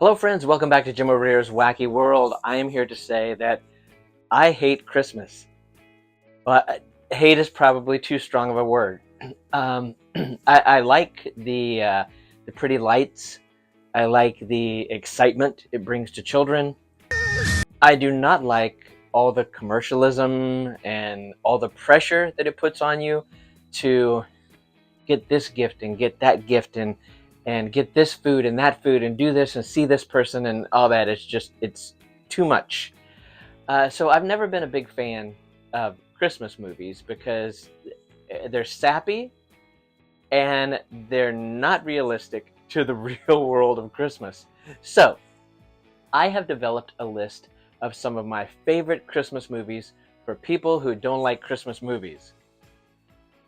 Hello friends, welcome back to Jim O'Rear's Wacky World. I am here to say that I hate Christmas. But hate is probably too strong of a word. I like the pretty lights. I like the excitement it brings to children. I do not like all the commercialism and all the pressure that it puts on you to get this gift and get that gift and get this food and that food and do this and see this person and all that. It's too much. So I've never been a big fan of Christmas movies because they're sappy and they're not realistic to the real world of Christmas. So I have developed a list of some of my favorite Christmas movies for people who don't like Christmas movies.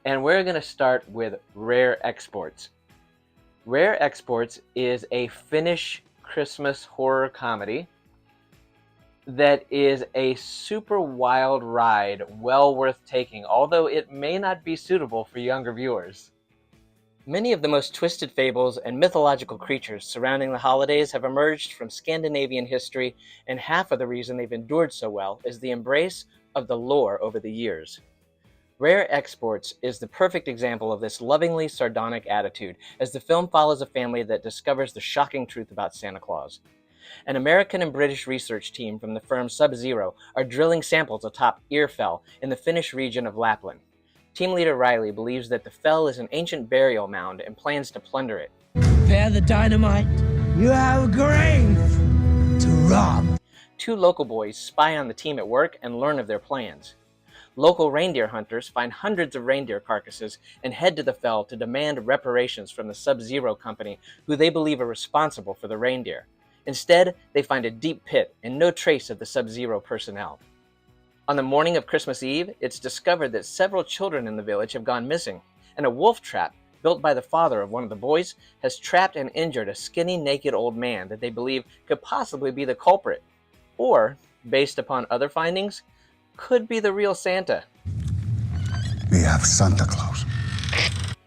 And we're going to start with Rare Exports. Rare Exports is a Finnish Christmas horror comedy that is a super wild ride, well worth taking, although it may not be suitable for younger viewers. Many of the most twisted fables and mythological creatures surrounding the holidays have emerged from Scandinavian history, and half of the reason they've endured so well is the embrace of the lore over the years. Rare Exports is the perfect example of this lovingly sardonic attitude, as the film follows a family that discovers the shocking truth about Santa Claus. An American and British research team from the firm Sub-Zero are drilling samples atop Earfell in the Finnish region of Lapland. Team leader Riley believes that the fell is an ancient burial mound and plans to plunder it. Prepare the dynamite. You have a grave to rob. Two local boys spy on the team at work and learn of their plans. Local reindeer hunters find hundreds of reindeer carcasses and head to the fell to demand reparations from the Sub-Zero company, who they believe are responsible for the reindeer. Instead, they find a deep pit and no trace of the Sub-Zero personnel. On the morning of Christmas Eve, it's discovered that several children in the village have gone missing, and a wolf trap built by the father of one of the boys has trapped and injured a skinny, naked old man that they believe could possibly be the culprit, or, based upon other findings, could be the real Santa. We have Santa Claus.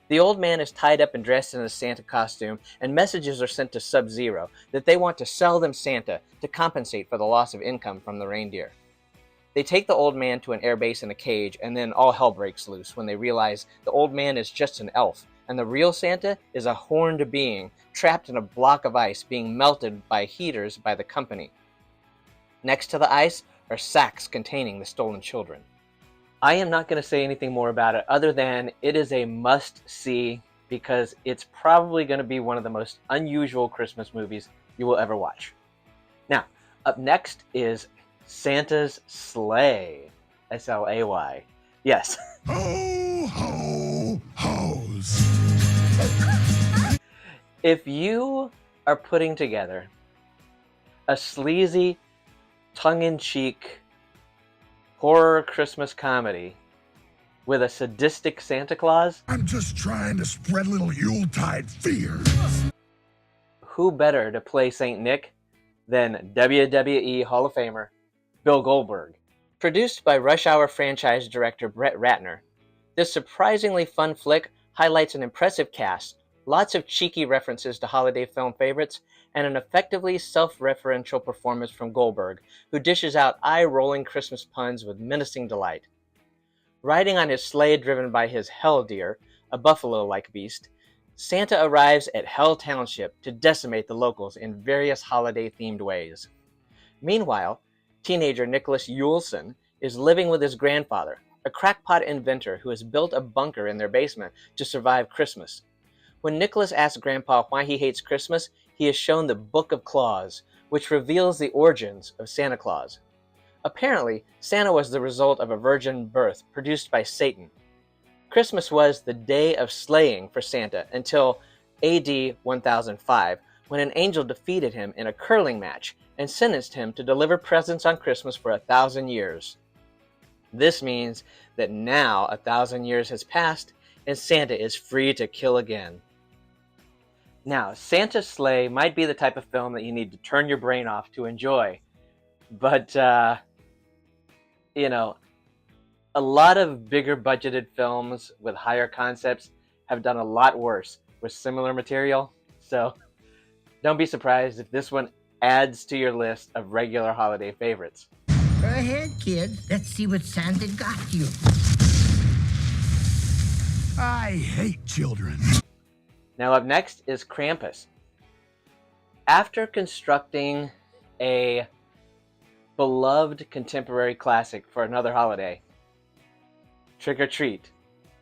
The old man is tied up and dressed in a Santa costume, and messages are sent to Sub-Zero that they want to sell them Santa to compensate for the loss of income from the reindeer. They take the old man to an airbase in a cage, and then all hell breaks loose when they realize the old man is just an elf, and the real Santa is a horned being trapped in a block of ice being melted by heaters by the company. Next to the ice are sacks containing the stolen children. I am not going to say anything more about it other than it is a must-see because it's probably going to be one of the most unusual Christmas movies you will ever watch. Now, up next is Santa's Sleigh. S-L-A-Y. Yes. Ho, ho, hoes. If you are putting together a sleazy, tongue-in-cheek horror Christmas comedy with a sadistic Santa Claus, I'm just trying to spread a little Yuletide fear. who better to play Saint Nick than WWE Hall of Famer Bill Goldberg? Produced by Rush Hour franchise director Brett Ratner, this surprisingly fun flick highlights an impressive cast, lots of cheeky references to holiday film favorites, and an effectively self-referential performance from Goldberg, who dishes out eye-rolling Christmas puns with menacing delight. Riding on his sleigh driven by his Hell Deer, a buffalo-like beast, Santa arrives at Hell Township to decimate the locals in various holiday-themed ways. Meanwhile, teenager Nicholas Yulson is living with his grandfather, a crackpot inventor who has built a bunker in their basement to survive Christmas. When Nicholas asks Grandpa why he hates Christmas, he is shown the Book of Claus, which reveals the origins of Santa Claus. Apparently, Santa was the result of a virgin birth produced by Satan. Christmas was the day of slaying for Santa until AD 1005, when an angel defeated him in a curling match and sentenced him to deliver presents on Christmas for 1,000 years. This means that now 1,000 years has passed and Santa is free to kill again. Now, Santa's Sleigh might be the type of film that you need to turn your brain off to enjoy, but, a lot of bigger budgeted films with higher concepts have done a lot worse with similar material, so don't be surprised if this one adds to your list of regular holiday favorites. Go ahead, kid. Let's see what Santa got you. I hate children. Now up next is Krampus. After constructing a beloved contemporary classic for another holiday, Trick or Treat,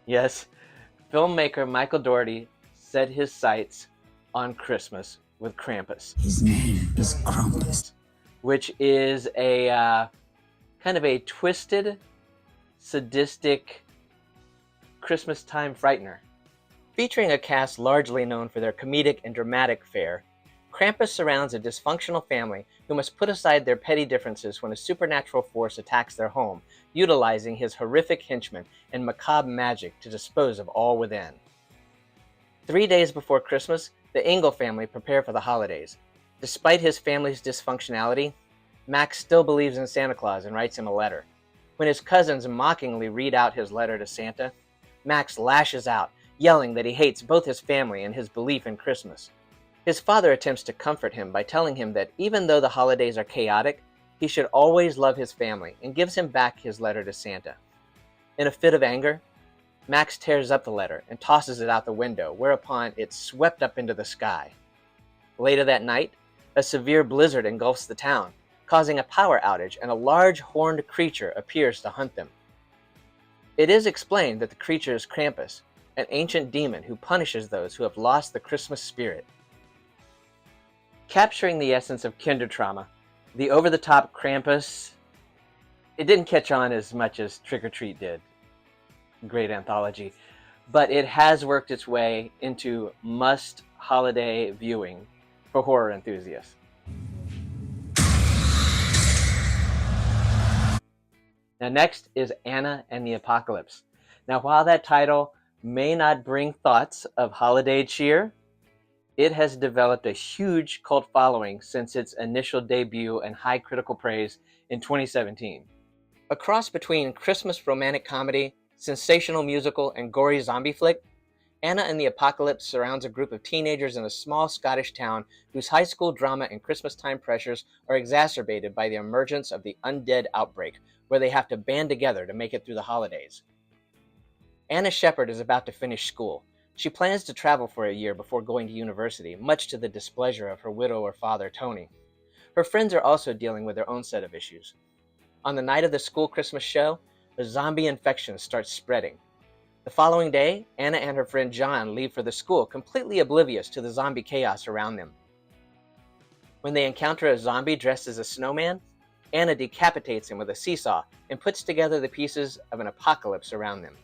yes, filmmaker Michael Dougherty set his sights on Christmas with Krampus. His name is Krampus, which is a kind of a twisted, sadistic Christmas time frightener. Featuring a cast largely known for their comedic and dramatic fare, Krampus surrounds a dysfunctional family who must put aside their petty differences when a supernatural force attacks their home, utilizing his horrific henchmen and macabre magic to dispose of all within. 3 days before Christmas, the Engel family prepare for the holidays. Despite his family's dysfunctionality, Max still believes in Santa Claus and writes him a letter. When his cousins mockingly read out his letter to Santa, Max lashes out, yelling that he hates both his family and his belief in Christmas. His father attempts to comfort him by telling him that even though the holidays are chaotic, he should always love his family, and gives him back his letter to Santa. In a fit of anger, Max tears up the letter and tosses it out the window, whereupon it's swept up into the sky. Later that night, a severe blizzard engulfs the town, causing a power outage, and a large horned creature appears to hunt them. It is explained that the creature is Krampus, an ancient demon who punishes those who have lost the Christmas spirit. Capturing the essence of kinder trauma, the over-the-top Krampus, it didn't catch on as much as Trick or Treat did. Great anthology. But it has worked its way into must-holiday viewing for horror enthusiasts. Now next is Anna and the Apocalypse. Now while that title may not bring thoughts of holiday cheer, it has developed a huge cult following since its initial debut and high critical praise in 2017. A cross between Christmas romantic comedy, sensational musical, and gory zombie flick, Anna and the Apocalypse surrounds a group of teenagers in a small Scottish town whose high school drama and Christmas time pressures are exacerbated by the emergence of the undead outbreak, where they have to band together to make it through the holidays. Anna Shepherd is about to finish school. She plans to travel for a year before going to university, much to the displeasure of her widower father, Tony. Her friends are also dealing with their own set of issues. On the night of the school Christmas show, a zombie infection starts spreading. The following day, Anna and her friend John leave for the school, completely oblivious to the zombie chaos around them. When they encounter a zombie dressed as a snowman, Anna decapitates him with a seesaw and puts together the pieces of an apocalypse around them.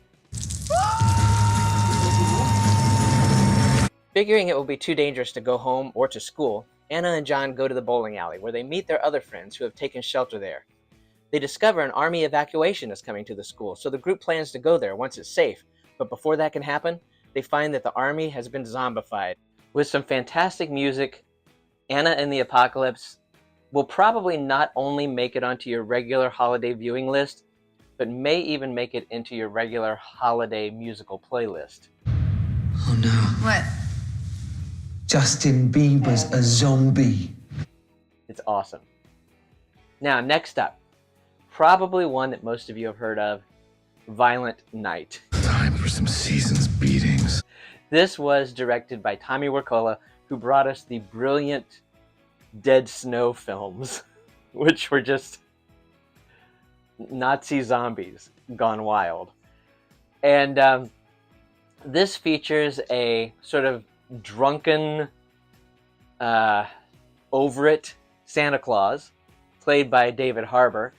Figuring it will be too dangerous to go home or to school, Anna and John go to the bowling alley, where they meet their other friends who have taken shelter there. They discover an army evacuation is coming to the school, so the group plans to go there once it's safe. But before that can happen, they find that the army has been zombified. With some fantastic music, Anna and the Apocalypse will probably not only make it onto your regular holiday viewing list, but may even make it into your regular holiday musical playlist. Oh no. What? Justin Bieber's a zombie. It's awesome. Now, next up, probably one that most of you have heard of, Violent Night. Time for some season's beatings. This was directed by Tommy Wirkola, who brought us the brilliant Dead Snow films, which were just Nazi zombies gone wild. And this features a sort of drunken, over-it Santa Claus, played by David Harbour,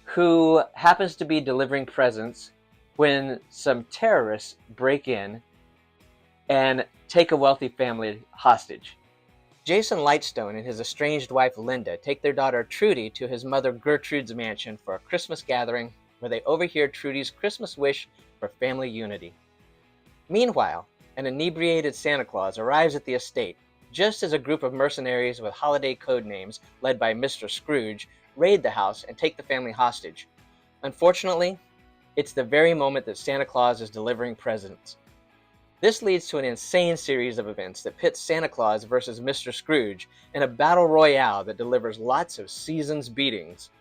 who happens to be delivering presents when some terrorists break in and take a wealthy family hostage. Jason Lightstone and his estranged wife Linda take their daughter Trudy to his mother Gertrude's mansion for a Christmas gathering where they overhear Trudy's Christmas wish for family unity. Meanwhile, an inebriated Santa Claus arrives at the estate just as a group of mercenaries with holiday code names led by Mr. Scrooge raid the house and take the family hostage. Unfortunately, it's the very moment that Santa Claus is delivering presents. This leads to an insane series of events that pits Santa Claus versus Mr. Scrooge in a battle royale that delivers lots of season's beatings.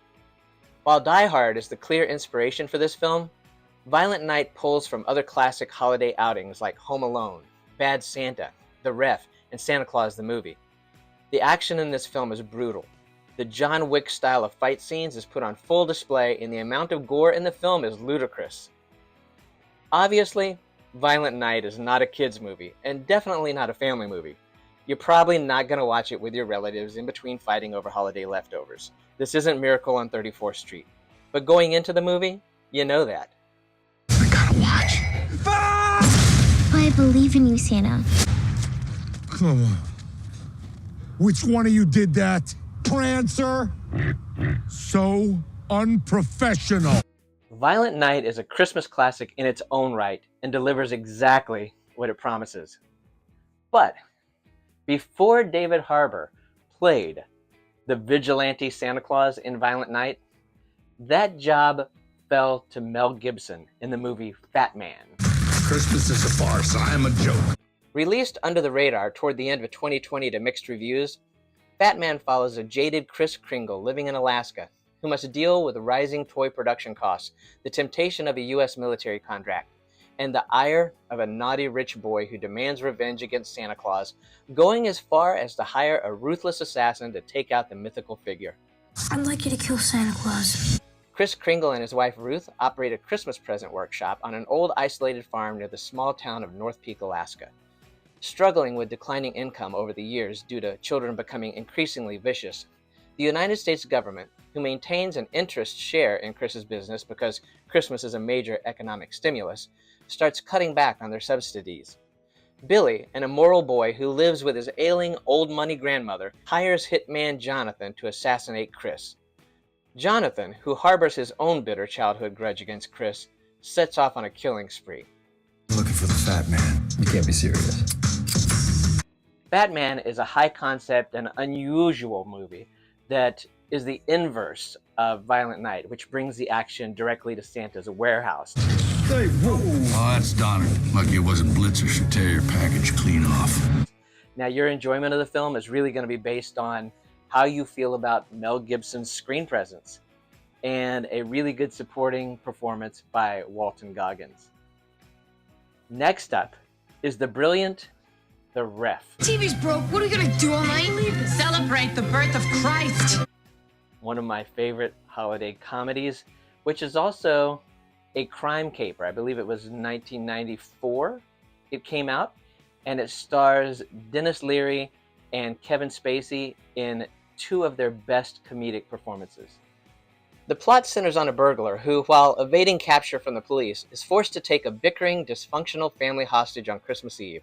While Die Hard is the clear inspiration for this film, Violent Night pulls from other classic holiday outings like Home Alone, Bad Santa, The Ref, and Santa Claus the Movie. The action in this film is brutal. The John Wick style of fight scenes is put on full display, and the amount of gore in the film is ludicrous. Obviously, Violent Night is not a kids movie, and definitely not a family movie. You're probably not going to watch it with your relatives in between fighting over holiday leftovers. This isn't Miracle on 34th Street. But going into the movie, you know that. I gotta watch. I believe in you, Santa. Come on. Which one of you did that? Prancer? So unprofessional. Violent Night is a Christmas classic in its own right and delivers exactly what it promises. But before David Harbour played the vigilante Santa Claus in Violent Night, that job fell to Mel Gibson in the movie Fatman. Christmas is a farce. I am a joke. Released under the radar toward the end of 2020 to mixed reviews, Fatman follows a jaded Kris Kringle living in Alaska who must deal with rising toy production costs, the temptation of a U.S. military contract, and the ire of a naughty rich boy who demands revenge against Santa Claus, going as far as to hire a ruthless assassin to take out the mythical figure. I'd like you to kill Santa Claus. Kris Kringle and his wife Ruth operate a Christmas present workshop on an old isolated farm near the small town of North Peak, Alaska. Struggling with declining income over the years due to children becoming increasingly vicious, the United States government, who maintains an interest share in Chris's business because Christmas is a major economic stimulus, starts cutting back on their subsidies. Billy, an immoral boy who lives with his ailing old money grandmother, hires hitman Jonathan to assassinate Kris. Jonathan, who harbors his own bitter childhood grudge against Kris, sets off on a killing spree. I'm looking for the fat man. You can't be serious. Fatman is a high-concept and unusual movie that is the inverse of Violent Night, which brings the action directly to Santa's warehouse. Hey, whoa. Oh, that's Donner. Lucky it wasn't Blitzer. Should tear your package clean off. Now, your enjoyment of the film is really going to be based on how you feel about Mel Gibson's screen presence and a really good supporting performance by Walton Goggins. Next up is the brilliant The Ref. TV's broke. What are we gonna do all night? Celebrate the birth of Christ. One of my favorite holiday comedies, which is also a crime caper. I believe it was 1994 it came out, and it stars Dennis Leary and Kevin Spacey in two of their best comedic performances. The plot centers on a burglar who, while evading capture from the police, is forced to take a bickering, dysfunctional family hostage on Christmas Eve.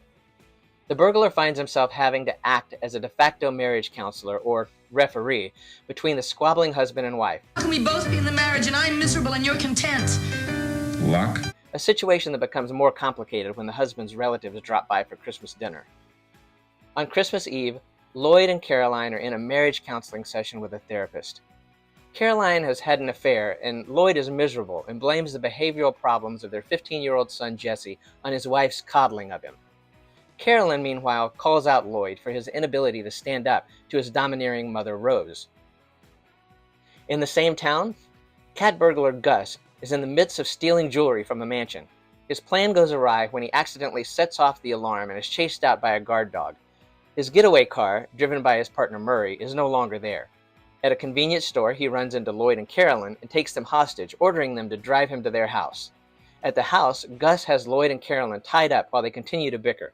The burglar finds himself having to act as a de facto marriage counselor, or referee, between the squabbling husband and wife. How can we both be in the marriage and I'm miserable and you're content? Luck? A situation that becomes more complicated when the husband's relatives drop by for Christmas dinner. On Christmas Eve, Lloyd and Caroline are in a marriage counseling session with a therapist. Caroline has had an affair, and Lloyd is miserable and blames the behavioral problems of their 15-year-old son Jesse on his wife's coddling of him. Carolyn, meanwhile, calls out Lloyd for his inability to stand up to his domineering mother Rose. In the same town, cat burglar Gus is in the midst of stealing jewelry from a mansion. His plan goes awry when he accidentally sets off the alarm and is chased out by a guard dog. His getaway car, driven by his partner Murray, is no longer there. At a convenience store, he runs into Lloyd and Carolyn and takes them hostage, ordering them to drive him to their house. At the house, Gus has Lloyd and Carolyn tied up while they continue to bicker.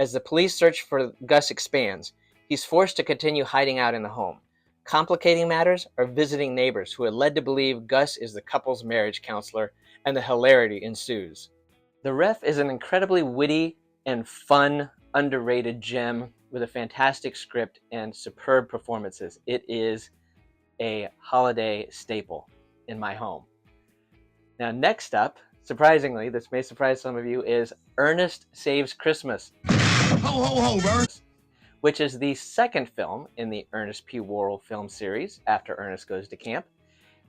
As the police search for Gus expands, he's forced to continue hiding out in the home. Complicating matters are visiting neighbors who are led to believe Gus is the couple's marriage counselor, and the hilarity ensues. The Ref is an incredibly witty and fun, underrated gem with a fantastic script and superb performances. It is a holiday staple in my home. Now, next up, surprisingly, this may surprise some of you, is Ernest Saves Christmas. Ho, ho, ho, bro. Which is the second film in the Ernest P. Worrell film series after Ernest Goes to Camp,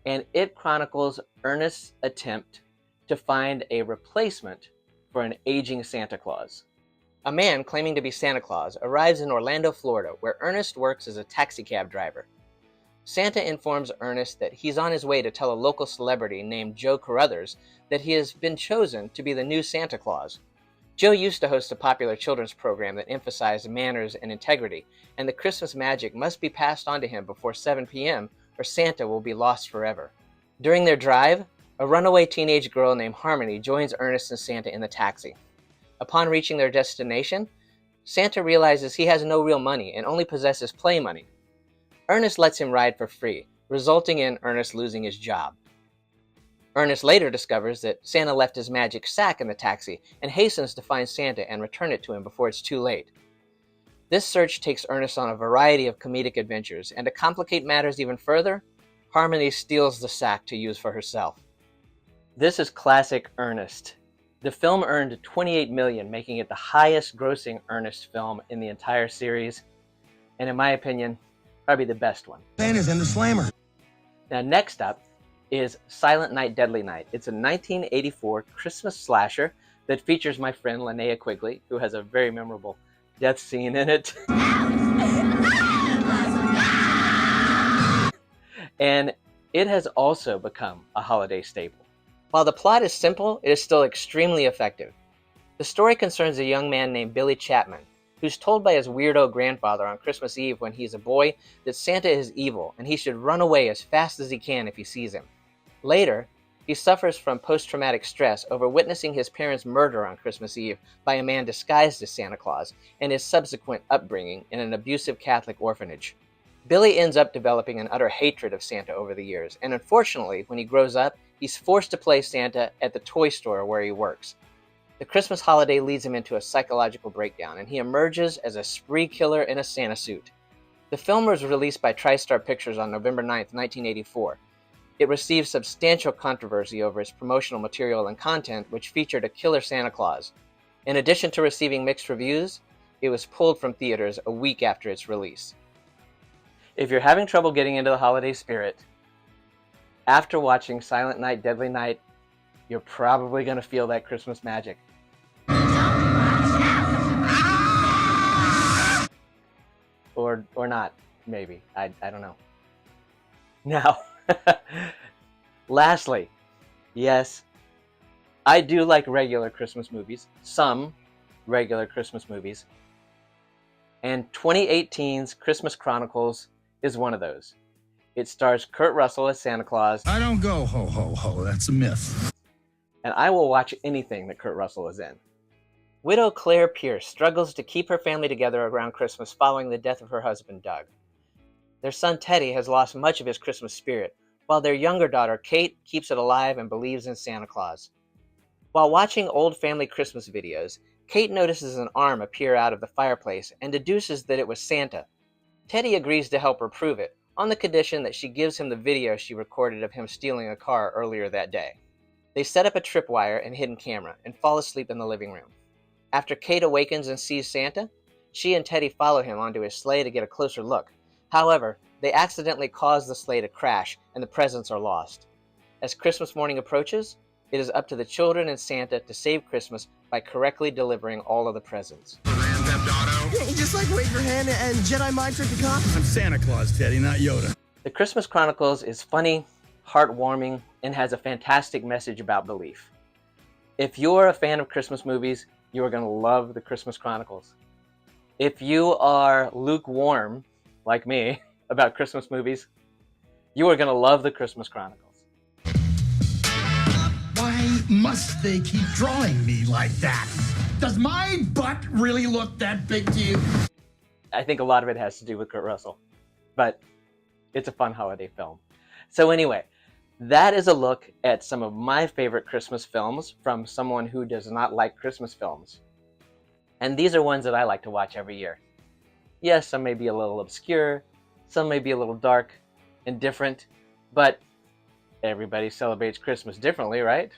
and it chronicles Ernest's attempt to find a replacement for an aging Santa Claus. A man claiming to be Santa Claus arrives in Orlando, Florida, where Ernest works as a taxicab driver. Santa informs Ernest that he's on his way to tell a local celebrity named Joe Carruthers that he has been chosen to be the new Santa Claus. Joe used to host a popular children's program that emphasized manners and integrity, and the Christmas magic must be passed on to him before 7 p.m. or Santa will be lost forever. During their drive, a runaway teenage girl named Harmony joins Ernest and Santa in the taxi. Upon reaching their destination, Santa realizes he has no real money and only possesses play money. Ernest lets him ride for free, resulting in Ernest losing his job. Ernest later discovers that Santa left his magic sack in the taxi and hastens to find Santa and return it to him before it's too late. This search takes Ernest on a variety of comedic adventures, and to complicate matters even further, Harmony steals the sack to use for herself. This is classic Ernest. The film earned $28 million, making it the highest grossing Ernest film in the entire series, and in my opinion, probably the best one. Santa's in the slammer. Now next up is Silent Night, Deadly Night. It's a 1984 Christmas slasher that features my friend Linnea Quigley, who has a very memorable death scene in it. And it has also become a holiday staple. While the plot is simple, it is still extremely effective. The story concerns a young man named Billy Chapman, who's told by his weirdo grandfather on Christmas Eve when he's a boy that Santa is evil and he should run away as fast as he can if he sees him. Later, he suffers from post-traumatic stress over witnessing his parents' murder on Christmas Eve by a man disguised as Santa Claus and his subsequent upbringing in an abusive Catholic orphanage. Billy ends up developing an utter hatred of Santa over the years, and unfortunately, when he grows up, he's forced to play Santa at the toy store where he works. The Christmas holiday leads him into a psychological breakdown, and he emerges as a spree killer in a Santa suit. The film was released by TriStar Pictures on November 9, 1984. It received substantial controversy over its promotional material and content, which featured a killer Santa Claus. In addition to receiving mixed reviews, it was pulled from theaters a week after its release. If you're having trouble getting into the holiday spirit, after watching Silent Night, Deadly Night, you're probably going to feel that Christmas magic. Or not, maybe. I don't know. Now, lastly, yes, I do like regular Christmas movies, some regular Christmas movies, and 2018's Christmas Chronicles is one of those. It stars Kurt Russell as Santa Claus. I don't go ho ho ho, that's a myth. And I will watch anything that Kurt Russell is in. Widow Claire Pierce struggles to keep her family together around Christmas following the death of her husband, Doug. Their son, Teddy, has lost much of his Christmas spirit, while their younger daughter, Kate, keeps it alive and believes in Santa Claus. While watching old family Christmas videos, Kate notices an arm appear out of the fireplace and deduces that it was Santa. Teddy agrees to help her prove it, on the condition that she gives him the video she recorded of him stealing a car earlier that day. They set up a tripwire and hidden camera and fall asleep in the living room. After Kate awakens and sees Santa, she and Teddy follow him onto his sleigh to get a closer look. However, they accidentally cause the sleigh to crash and the presents are lost. As Christmas morning approaches, it is up to the children and Santa to save Christmas by correctly delivering all of the presents. Grand Theft Auto? You just like wave your hand and Jedi mind trick the cop? I'm Santa Claus, Teddy, not Yoda. The Christmas Chronicles is funny, heartwarming, and has a fantastic message about belief. If you're a fan of Christmas movies, you are going to love the Christmas Chronicles. If you are lukewarm, like me, about Christmas movies, you are going to love the Christmas Chronicles. Why must they keep drawing me like that? Does my butt really look that big to you? I think a lot of it has to do with Kurt Russell, but it's a fun holiday film. So anyway, that is a look at some of my favorite Christmas films from someone who does not like Christmas films. And these are ones that I like to watch every year. Yes, some may be a little obscure, some may be a little dark and different, but everybody celebrates Christmas differently, right?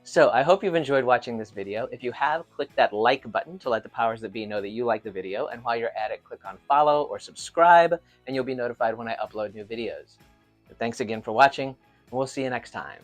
So I hope you've enjoyed watching this video. If you have, click that like button to let the powers that be know that you like the video, and while you're at it, click on follow or subscribe, and you'll be notified when I upload new videos. But thanks again for watching, and we'll see you next time.